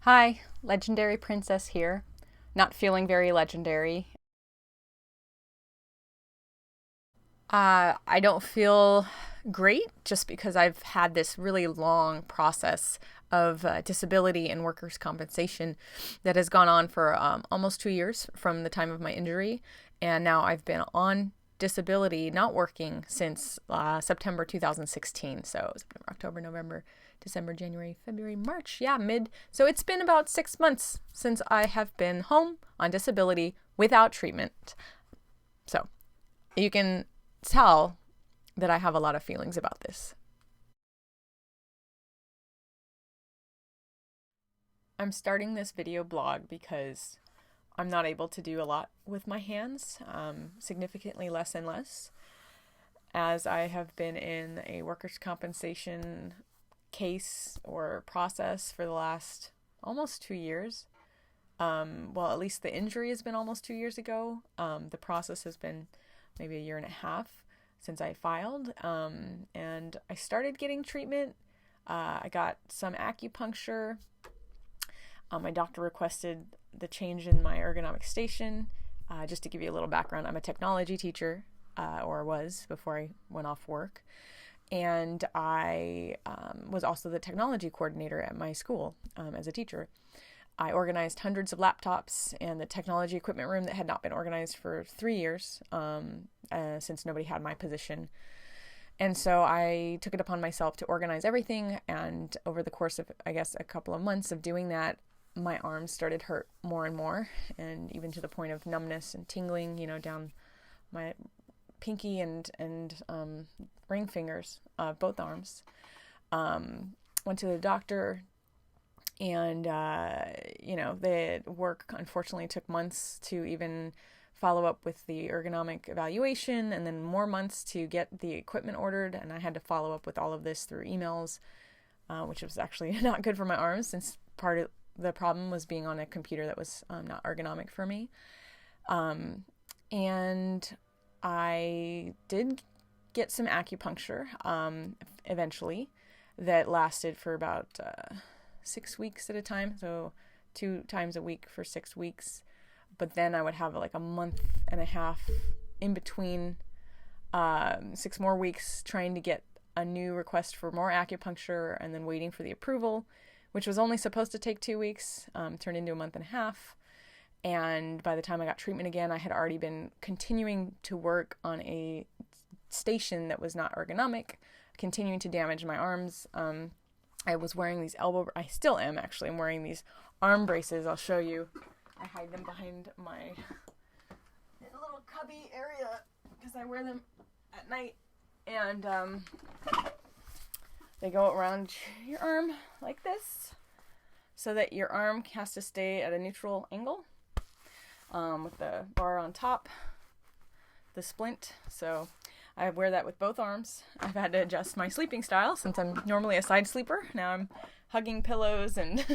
Hi, Legendary Princess here. Not feeling very legendary. I don't feel great just because I've had this really long process of disability and workers' compensation that has gone on for almost 2 years from the time of my injury. And now I've been on disability, not working, since September 2016. So September, October, November, December, January, February, March. Yeah, mid. So it's been about 6 months since I have been home on disability without treatment. So you can tell that I have a lot of feelings about this. I'm starting this video blog because I'm not able to do a lot with my hands, significantly less and less, as I have been in a workers' compensation case or process for the last almost 2 years. Well, at least the injury has been almost 2 years ago. The process has been maybe a year and a half since I filed. And I started getting treatment. I got some acupuncture. My doctor requested the change in my ergonomic station. Just to give you a little background, I'm a technology teacher, or was before I went off work. And I was also the technology coordinator at my school as a teacher. I organized hundreds of laptops and the technology equipment room that had not been organized for 3 years since nobody had my position. And so I took it upon myself to organize everything. And over the course of, I guess, a couple of months of doing that, my arms started hurt more and more, and even to the point of numbness and tingling, down my pinky and ring fingers, both arms. Went to the doctor, and the work unfortunately took months to even follow up with the ergonomic evaluation, and then more months to get the equipment ordered. And I had to follow up with all of this through emails, which was actually not good for my arms, since part of the problem was being on a computer that was not ergonomic for me. And I did get some acupuncture eventually that lasted for about 6 weeks at a time, so 2 times a week for 6 weeks. But then I would have like a month and a half in between, 6 more weeks trying to get a new request for more acupuncture, and then waiting for the approval, which was only supposed to take 2 weeks, turned into a month and a half. And by the time I got treatment again, I had already been continuing to work on a station that was not ergonomic, continuing to damage my arms. I was wearing these I still am actually. I'm wearing these arm braces. I'll show you. I hide them behind my little cubby area because I wear them at night. And they go around your arm like this, so that your arm has to stay at a neutral angle, with the bar on top, the splint. So I wear that with both arms. I've had to adjust my sleeping style since I'm normally a side sleeper. Now I'm hugging pillows and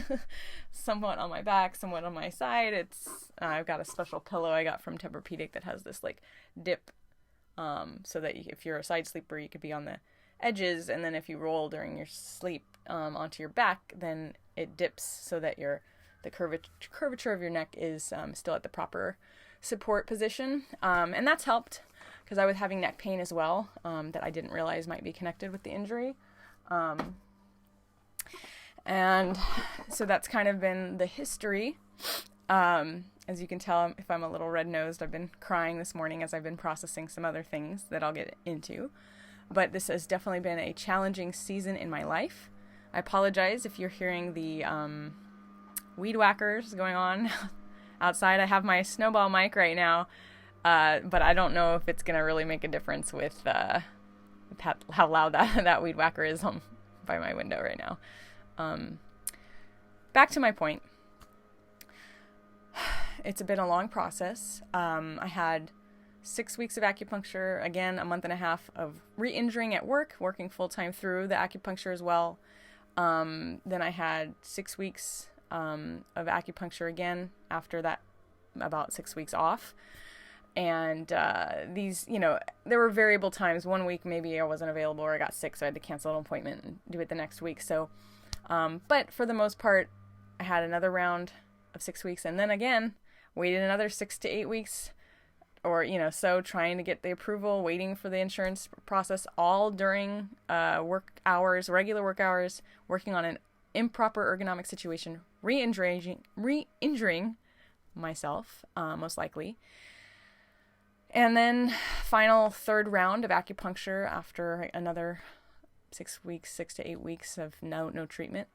somewhat on my back, somewhat on my side. I've got a special pillow I got from Tempur-Pedic that has this like dip, so that if you're a side sleeper, you could be on the edges, and then if you roll during your sleep onto your back, then it dips so that the curvature of your neck is still at the proper support position. And that's helped because I was having neck pain as well, that I didn't realize might be connected with the injury. And so that's kind of been the history. As you can tell, if I'm a little red-nosed, I've been crying this morning as I've been processing some other things that I'll get into. But this has definitely been a challenging season in my life. I apologize if you're hearing the weed whackers going on outside. I have my snowball mic right now, but I don't know if it's going to really make a difference with how loud that weed whacker is by my window right now. Back to my point. It's been a long process. I had 6 weeks of acupuncture, again, a month and a half of re-injuring at work, working full-time through the acupuncture as well. Then I had 6 weeks of acupuncture again after that, about 6 weeks off. And these, there were variable times. 1 week maybe I wasn't available or I got sick, so I had to cancel an appointment and do it the next week. So, but for the most part, I had another round of 6 weeks, and then again, waited another 6 to 8 weeks, or, so trying to get the approval, waiting for the insurance process, all during work hours, regular work hours, working on an improper ergonomic situation, re-injuring myself, most likely. And then final third round of acupuncture after another 6 to 8 weeks of no treatment.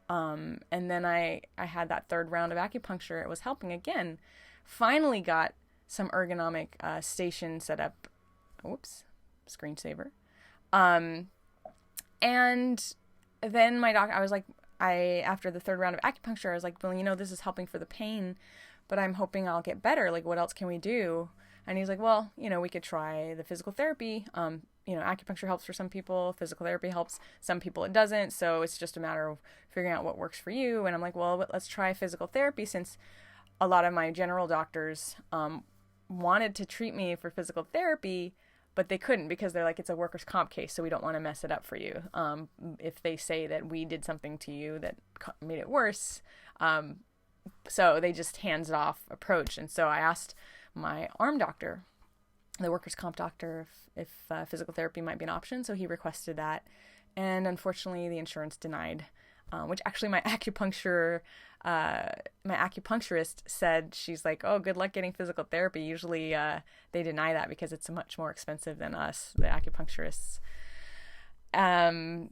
And then I had that third round of acupuncture. It was helping again. Finally got some ergonomic station set up. Whoops, screensaver. And then my doc, I was like, after the third round of acupuncture, I was like, well, this is helping for the pain, but I'm hoping I'll get better. Like, what else can we do? And he's like, well, we could try the physical therapy. Acupuncture helps for some people. Physical therapy helps some people. It doesn't. So it's just a matter of figuring out what works for you. And I'm like, well, let's try physical therapy, since a lot of my general doctors wanted to treat me for physical therapy, but they couldn't, because they're like, it's a workers' comp case, so we don't want to mess it up for you. If they say that we did something to you that made it worse. So they just hands-off approach. And so I asked my arm doctor, the workers' comp doctor, if physical therapy might be an option. So he requested that. And unfortunately, the insurance denied, which actually my acupuncturist said, she's like, oh, good luck getting physical therapy. Usually they deny that because it's much more expensive than us, the acupuncturists.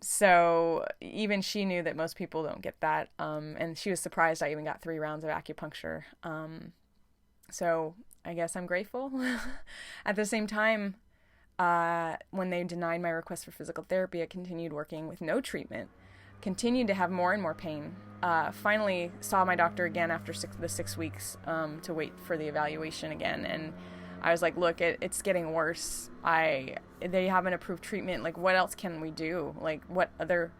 So even she knew that most people don't get that. And she was surprised I even got 3 rounds of acupuncture. So I guess I'm grateful. At the same time, when they denied my request for physical therapy, I continued working with no treatment, continued to have more and more pain. Finally saw my doctor again after the 6 weeks to wait for the evaluation again. And I was like, look, it's getting worse. They haven't approved treatment. Like, what else can we do? Like, what other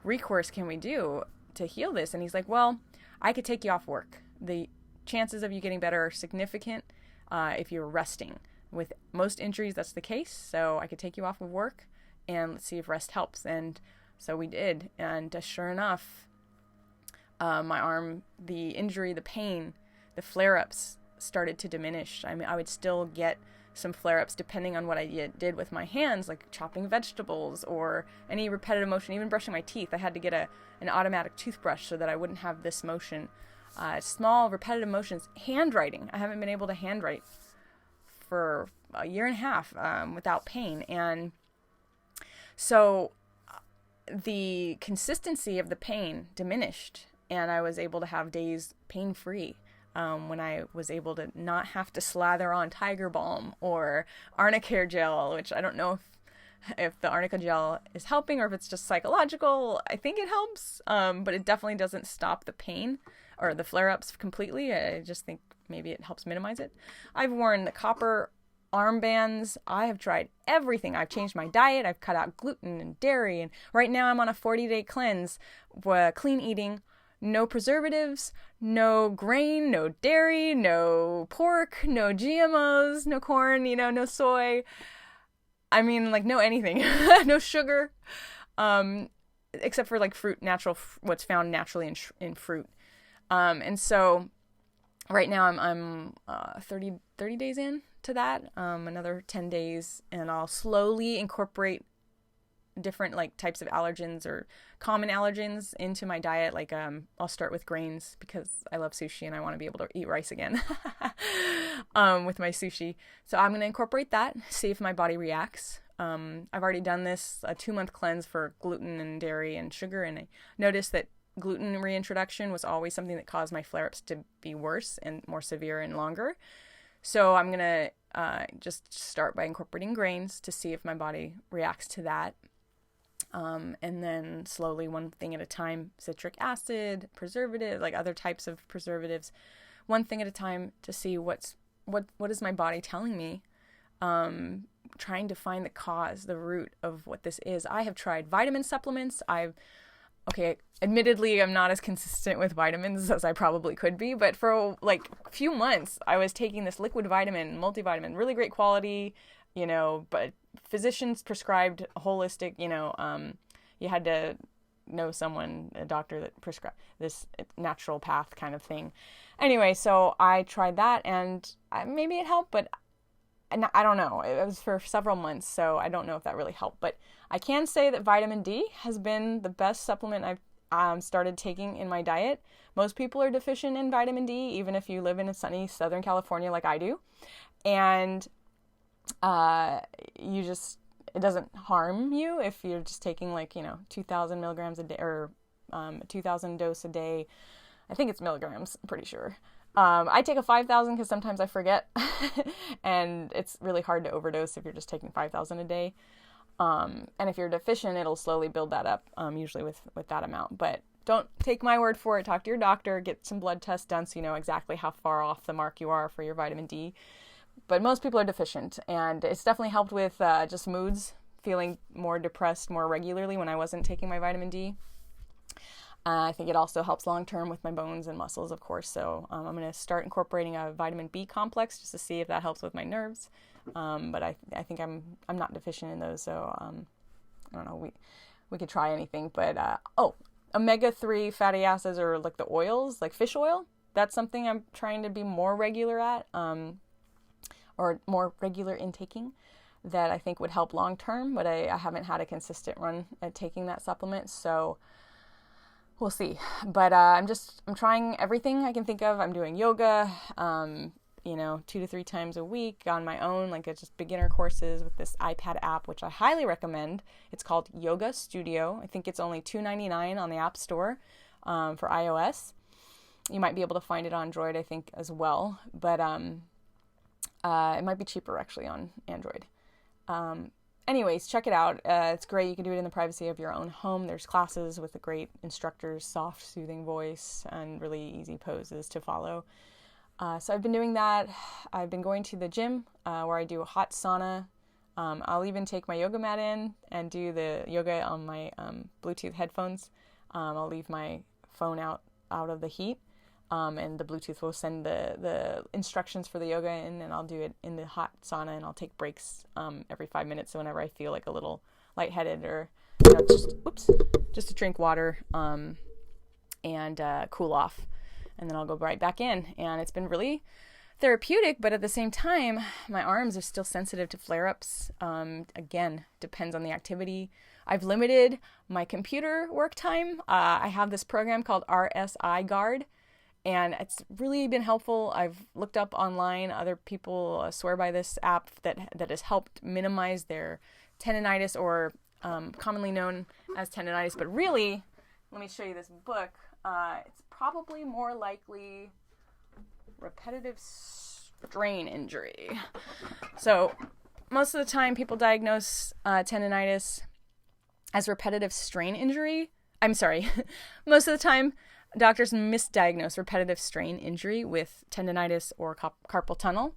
recourse can we do to heal this? And he's like, well, I could take you off work. The chances of you getting better are significant if you're resting. With most injuries, that's the case. So I could take you off of work and let's see if rest helps. And so we did. And sure enough, my arm, the injury, the pain, the flare-ups started to diminish. I mean, I would still get some flare-ups depending on what I did with my hands, like chopping vegetables or any repetitive motion, even brushing my teeth. I had to get an automatic toothbrush so that I wouldn't have this motion. Small repetitive motions. Handwriting. I haven't been able to handwrite for a year and a half without pain. And so the consistency of the pain diminished, and I was able to have days pain-free. When I was able to not have to slather on Tiger Balm or Arnicare gel, which I don't know if the Arnica gel is helping or if it's just psychological. I think it helps, but it definitely doesn't stop the pain or the flare-ups completely. I just think maybe it helps minimize it. I've worn the copper armbands. I have tried everything. I've changed my diet. I've cut out gluten and dairy, and right now I'm on a 40-day cleanse, clean eating. No preservatives, no grain, no dairy, no pork, no GMOs, no corn, no soy. I mean, like, no anything. No sugar, except for like fruit, what's found naturally in fruit. And so right now I'm 30 days in to that, another 10 days, and I'll slowly incorporate different like types of allergens or common allergens into my diet. Like I'll start with grains because I love sushi and I want to be able to eat rice again with my sushi. So I'm going to incorporate that, see if my body reacts. I've already done this, a 2-month cleanse for gluten and dairy and sugar, and I noticed that gluten reintroduction was always something that caused my flare-ups to be worse and more severe and longer. So I'm going to just start by incorporating grains to see if my body reacts to that. And then slowly, one thing at a time, citric acid, preservative, like other types of preservatives, one thing at a time to see what is my body telling me, trying to find the cause, the root of what this is. I have tried vitamin supplements. Admittedly, I'm not as consistent with vitamins as I probably could be, but for like a few months, I was taking this liquid vitamin, multivitamin, really great quality, but physicians prescribed holistic, you had to know someone, a doctor that prescribed this natural path kind of thing. Anyway, so I tried that, and maybe it helped, but I don't know. It was for several months, so I don't know if that really helped. But I can say that vitamin D has been the best supplement I've started taking in my diet. Most people are deficient in vitamin D, even if you live in a sunny Southern California like I do. And it doesn't harm you if you're just taking 2,000 milligrams a day, or 2,000 dose a day. I think it's milligrams, I'm pretty sure. I take a 5,000 because sometimes I forget, and it's really hard to overdose if you're just taking 5,000 a day. And if you're deficient, it'll slowly build that up, usually with that amount. But don't take my word for it. Talk to your doctor, get some blood tests done so you know exactly how far off the mark you are for your vitamin D. But most people are deficient, and it's definitely helped with just moods, feeling more depressed more regularly when I wasn't taking my vitamin D. I think it also helps long-term with my bones and muscles, of course. So I'm going to start incorporating a vitamin B complex just to see if that helps with my nerves. But I think I'm not deficient in those. So I don't know. We could try anything. But omega-3 fatty acids, or like the oils, like fish oil. That's something I'm trying to be more regular at, or more regular in taking. That I think would help long-term. But I haven't had a consistent run at taking that supplement. So we'll see. But I'm trying everything I can think of. I'm doing yoga, 2 to 3 times a week on my own, like it's just beginner courses with this iPad app, which I highly recommend. It's called Yoga Studio. I think it's only $2.99 on the App Store for iOS. You might be able to find it on Android, I think, as well. But it might be cheaper, actually, on Android. Anyways, check it out. It's great. You can do it in the privacy of your own home. There's classes with a great instructor's soft, soothing voice and really easy poses to follow. So I've been doing that. I've been going to the gym where I do a hot sauna. I'll even take my yoga mat in and do the yoga on my Bluetooth headphones. I'll leave my phone out of the heat. And the Bluetooth will send the instructions for the yoga in, and I'll do it in the hot sauna, and I'll take breaks every 5 minutes. So whenever I feel like a little lightheaded, or just to drink water and cool off, and then I'll go right back in. And it's been really therapeutic, but at the same time, my arms are still sensitive to flare-ups. Again, depends on the activity. I've limited my computer work time. I have this program called RSI Guard. And it's really been helpful. I've looked up online. Other people swear by this app that has helped minimize their tendinitis, or commonly known as tendinitis. But really, let me show you this book. It's probably more likely repetitive strain injury. So most of the time, people diagnose tendinitis as repetitive strain injury. I'm sorry. Most of the time, doctors misdiagnose repetitive strain injury with tendinitis or carpal tunnel.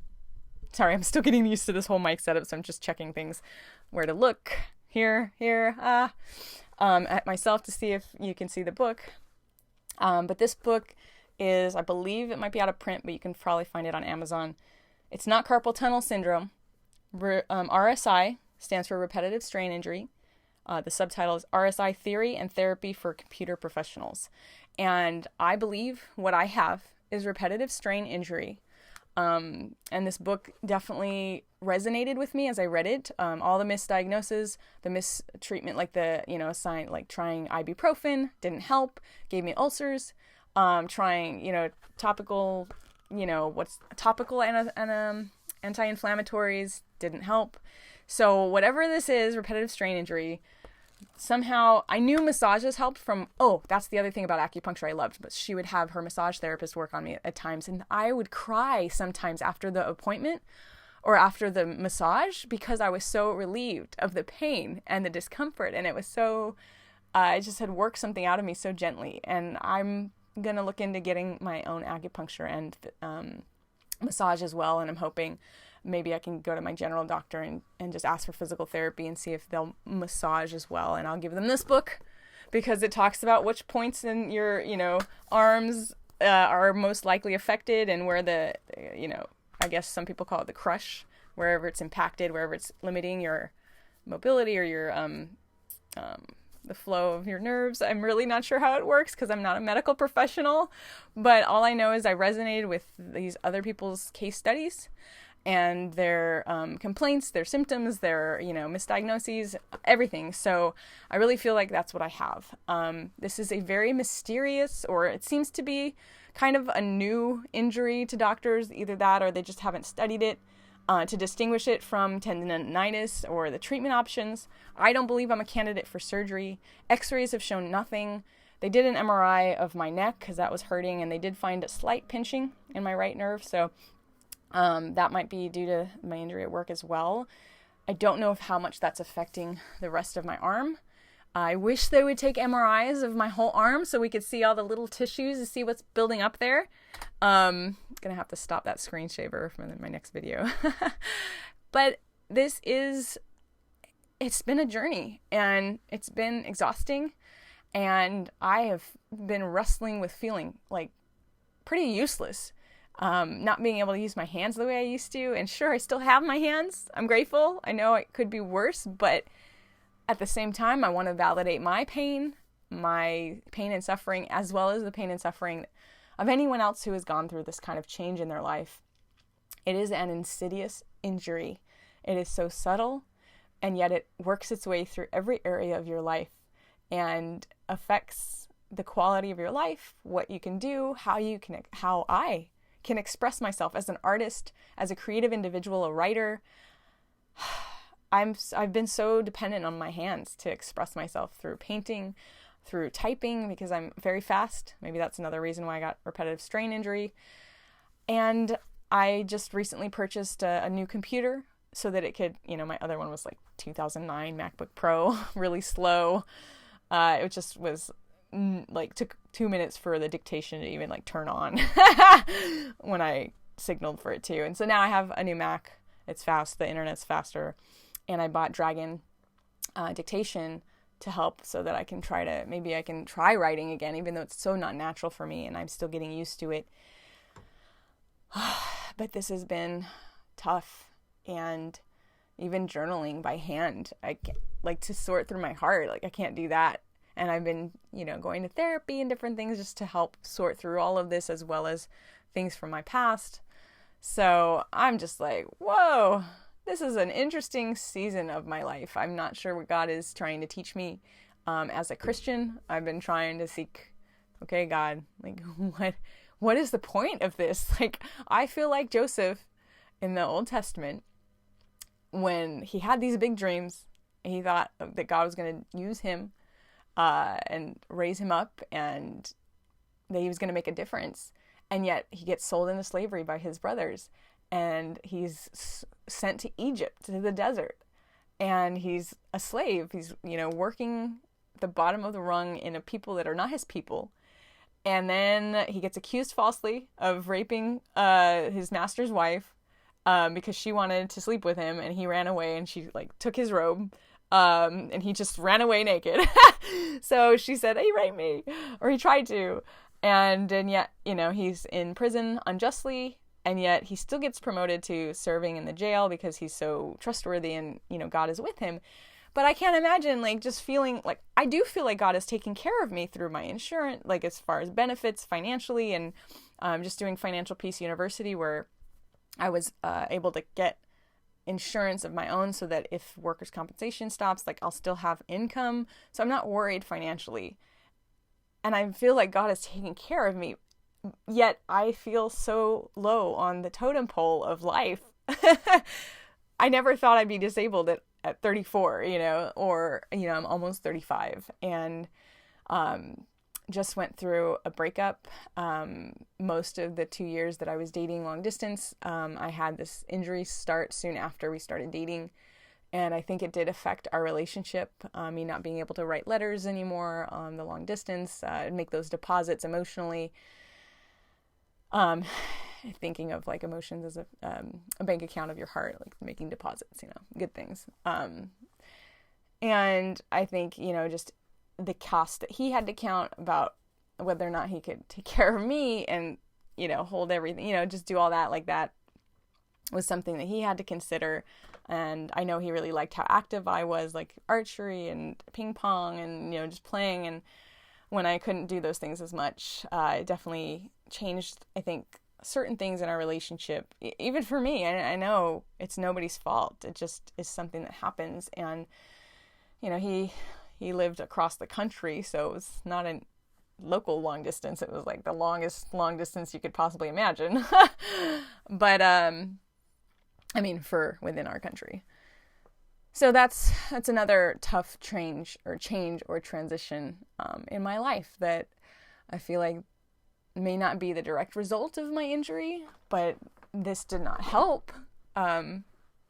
Sorry, I'm still getting used to this whole mic setup, so I'm just checking things, where to look, here, at myself to see if you can see the book. But this book is, I believe it might be out of print, but you can probably find it on Amazon. It's not carpal tunnel syndrome. RSI stands for repetitive strain injury. The subtitle is RSI Theory and Therapy for Computer Professionals. And I believe what I have is repetitive strain injury. And this book definitely resonated with me as I read it. All the misdiagnoses, the mistreatment, like sign, like trying ibuprofen didn't help, gave me ulcers. Trying, topical, topical anti-inflammatories didn't help. So whatever this is, repetitive strain injury, somehow I knew massages helped from, that's the other thing about acupuncture I loved, but she would have her massage therapist work on me at times, and I would cry sometimes after the appointment or after the massage because I was so relieved of the pain and the discomfort, and it was so, it just had worked something out of me so gently. And I'm going to look into getting my own acupuncture and massage as well, and I'm hoping maybe I can go to my general doctor and just ask for physical therapy and see if they'll massage as well. And I'll give them this book because it talks about which points in your, arms are most likely affected, and where the, I guess some people call it the crush, wherever it's impacted, wherever it's limiting your mobility or your the flow of your nerves. I'm really not sure how it works because I'm not a medical professional, but all I know is I resonated with these other people's case studies and their complaints, their symptoms, their, misdiagnoses, everything. So I really feel like that's what I have. This is a very mysterious, or it seems to be kind of a new injury to doctors, either that or they just haven't studied it to distinguish it from tendinitis or the treatment options. I don't believe I'm a candidate for surgery. X-rays have shown nothing. They did an MRI of my neck because that was hurting, and they did find a slight pinching in my right nerve. So that might be due to my injury at work as well. I don't know how much that's affecting the rest of my arm. I wish they would take MRIs of my whole arm so we could see all the little tissues and see what's building up there. Gonna have to stop that screen saver for my next video. But it's been a journey, and it's been exhausting, and I have been wrestling with feeling like pretty useless. Not being able to use my hands the way I used to. And sure, I still have my hands. I'm grateful. I know it could be worse, but at the same time, I want to validate my pain and suffering, as well as the pain and suffering of anyone else who has gone through this kind of change in their life. It is an insidious injury. It is so subtle, and yet it works its way through every area of your life and affects the quality of your life, what you can do, how I can express myself as an artist, as a creative individual, a writer. I've been so dependent on my hands to express myself through painting, through typing, because I'm very fast. Maybe that's another reason why I got repetitive strain injury. And I just recently purchased a new computer so that it could, my other one was like 2009 MacBook Pro, really slow. It just was took 2 minutes for the dictation to even turn on when I signaled for it to. And so now I have a new Mac. It's fast. The internet's faster. And I bought Dragon dictation to help so that I can try writing again, even though it's so not natural for me and I'm still getting used to it. But this has been tough, and even journaling by hand, I can't, to sort through my heart, I can't do that. And I've been, going to therapy and different things just to help sort through all of this, as well as things from my past. So I'm just like, whoa, this is an interesting season of my life. I'm not sure what God is trying to teach me. As a Christian, I've been trying to seek, okay, God, what is the point of this? I feel like Joseph in the Old Testament, when he had these big dreams, he thought that God was going to use him and raise him up, and that he was going to make a difference. And yet he gets sold into slavery by his brothers, and he's sent to Egypt, to the desert, and he's a slave. He's, working the bottom of the rung in a people that are not his people. And then he gets accused falsely of raping his master's wife because she wanted to sleep with him, and he ran away, and she took his robe. And he just ran away naked. So she said, he raped me, or he tried to. And yet, he's in prison unjustly, and yet he still gets promoted to serving in the jail because he's so trustworthy and, God is with him. But I can't imagine, just feeling I do feel like God is taking care of me through my insurance, as far as benefits financially, and just doing Financial Peace University, where I was able to get insurance of my own so that if workers' compensation stops, I'll still have income. So I'm not worried financially. And I feel like God is taking care of me. Yet I feel so low on the totem pole of life. I never thought I'd be disabled at 34, or, I'm almost 35. And just went through a breakup. Most of the 2 years that I was dating long distance, I had this injury start soon after we started dating. And I think it did affect our relationship, me not being able to write letters anymore on the long distance, make those deposits emotionally. Thinking of emotions as a bank account of your heart, making deposits, good things. And I think, just the cost that he had to count about whether or not he could take care of me and, hold everything, just do all that like that. was something that he had to consider. And I know he really liked how active I was, like archery and ping pong and, just playing. And when I couldn't do those things as much, it definitely changed, I think, certain things in our relationship, even for me. I know it's nobody's fault. It just is something that happens. And, he lived across the country, so it was not a local long distance. It was like the longest long distance you could possibly imagine. But, for within our country. So that's another tough change or transition in my life that I feel like may not be the direct result of my injury, but this did not help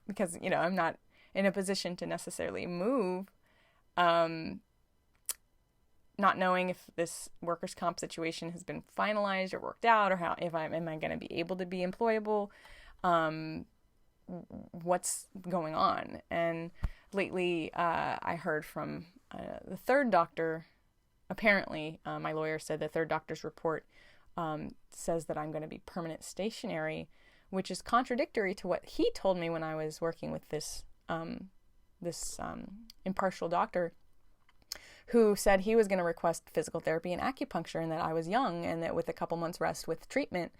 because, I'm not in a position to necessarily move. Not knowing if this workers' comp situation has been finalized or worked out, or am I going to be able to be employable? What's going on? And lately, I heard from the third doctor. Apparently, my lawyer said the third doctor's report says that I'm going to be permanent stationary, which is contradictory to what he told me when I was working with this impartial doctor, who said he was going to request physical therapy and acupuncture, and that I was young, and that with a couple months rest with treatment,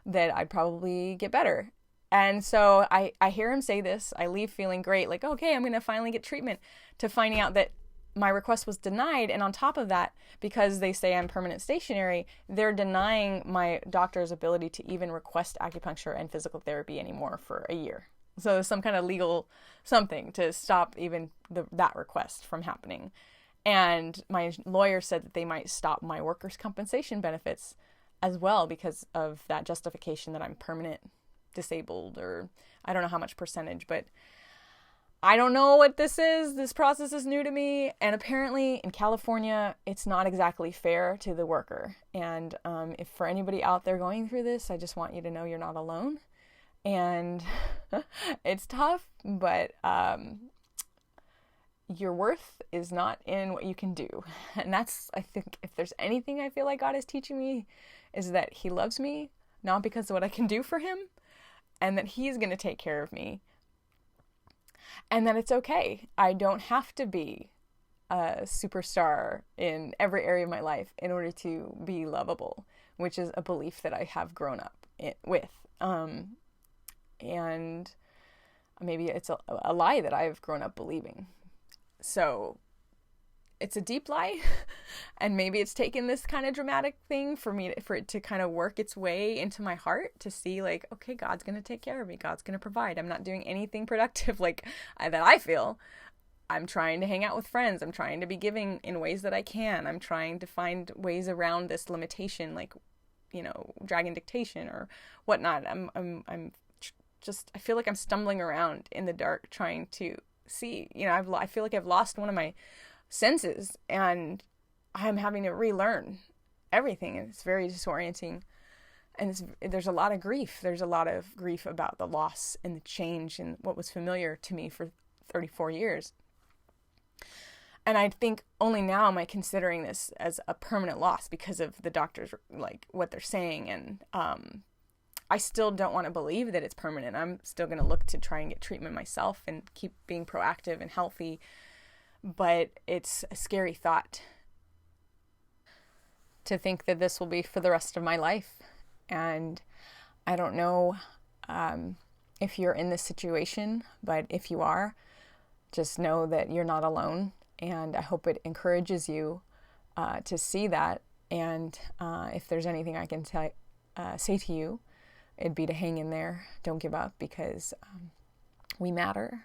that I'd probably get better. And so I hear him say this. I leave feeling great, like, okay, I'm going to finally get treatment, to finding out that my request was denied. And on top of that, because they say I'm permanent stationary, they're denying my doctor's ability to even request acupuncture and physical therapy anymore for a year. So there's some kind of legal something to stop even that request from happening. And my lawyer said that they might stop my workers' compensation benefits as well because of that justification that I'm permanent disabled, or I don't know how much percentage, but I don't know what this is. This process is new to me. And apparently in California, it's not exactly fair to the worker. And if for anybody out there going through this, I just want you to know you're not alone. And it's tough, but your worth is not in what you can do. And that's, I think, if there's anything I feel like God is teaching me, is that he loves me, not because of what I can do for him, and that he's going to take care of me. And that it's okay. I don't have to be a superstar in every area of my life in order to be lovable, which is a belief that I have grown up with. And maybe it's a lie that I've grown up believing. So it's a deep lie, and maybe it's taken this kind of dramatic thing for it to kind of work its way into my heart, to see like, okay, God's going to take care of me. God's going to provide. I'm not doing anything productive that I feel. I'm trying to hang out with friends. I'm trying to be giving in ways that I can. I'm trying to find ways around this limitation, like, dragon dictation or whatnot. I feel like I'm stumbling around in the dark trying to see, I feel like I've lost one of my senses, and I'm having to relearn everything, and it's very disorienting. And there's a lot of grief. There's a lot of grief about the loss and the change and what was familiar to me for 34 years. And I think only now am I considering this as a permanent loss because of the doctors, like what they're saying. And I still don't want to believe that it's permanent. I'm still going to look to try and get treatment myself and keep being proactive and healthy. But it's a scary thought to think that this will be for the rest of my life. And I don't know if you're in this situation, but if you are, just know that you're not alone. And I hope it encourages you to see that. And if there's anything I can say to you, it'd be to hang in there. Don't give up, because we matter.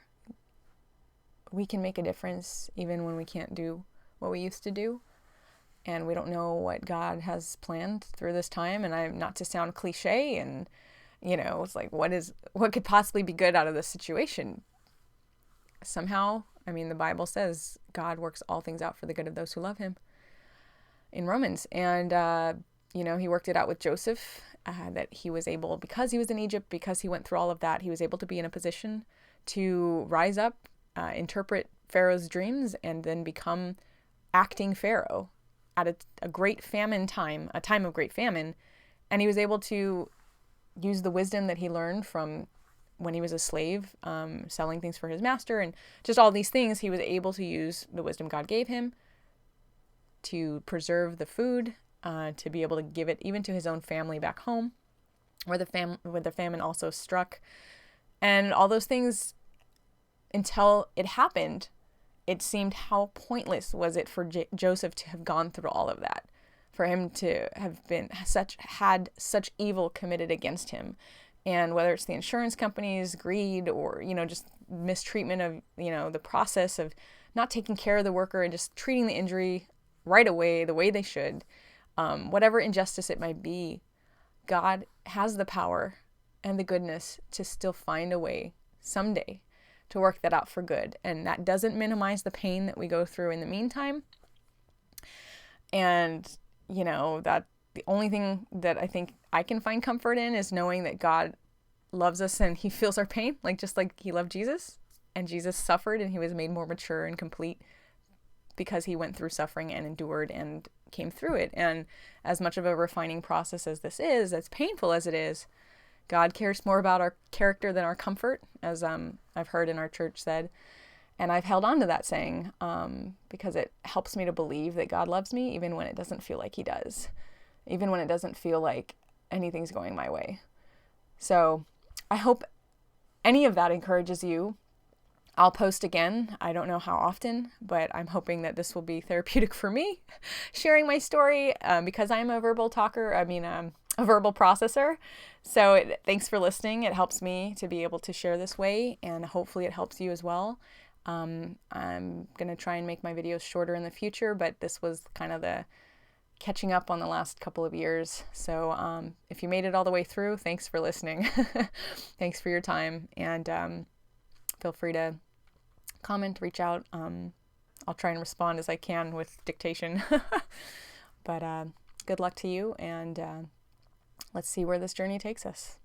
We can make a difference even when we can't do what we used to do. And we don't know what God has planned through this time. And I'm not to sound cliche and, it's like, what could possibly be good out of this situation? Somehow, the Bible says God works all things out for the good of those who love him in Romans. And, he worked it out with Joseph, that he was able, because he was in Egypt, because he went through all of that, he was able to be in a position to rise up, interpret Pharaoh's dreams, and then become acting Pharaoh at a great famine time, a time of great famine. And he was able to use the wisdom that he learned from when he was a slave, selling things for his master and just all these things, he was able to use the wisdom God gave him to preserve the food, to be able to give it even to his own family back home, where the famine also struck. And all those things, until it happened, it seemed how pointless was it for Joseph to have gone through all of that, for him to have had such evil committed against him. And whether it's the insurance companies, greed, or, just mistreatment of, the process of not taking care of the worker and just treating the injury right away, the way they should, whatever injustice it might be, God has the power and the goodness to still find a way someday to work that out for good. And that doesn't minimize the pain that we go through in the meantime. And, that the only thing that I think I can find comfort in is knowing that God loves us and he feels our pain, just like he loved Jesus. And Jesus suffered and he was made more mature and complete because he went through suffering and endured and came through it. And as much of a refining process as this is, as painful as it is, God cares more about our character than our comfort, as I've heard in our church said. And I've held on to that saying because it helps me to believe that God loves me even when it doesn't feel like he does, even when it doesn't feel like anything's going my way. So I hope any of that encourages you. I'll post again. I don't know how often, but I'm hoping that this will be therapeutic for me, sharing my story because I'm a verbal talker. A verbal processor. So thanks for listening. It helps me to be able to share this way, and hopefully it helps you as well. I'm going to try and make my videos shorter in the future, but this was kind of the catching up on the last couple of years. So if you made it all the way through, thanks for listening. Thanks for your time, and feel free to comment, reach out. I'll try and respond as I can with dictation. But good luck to you, and let's see where this journey takes us.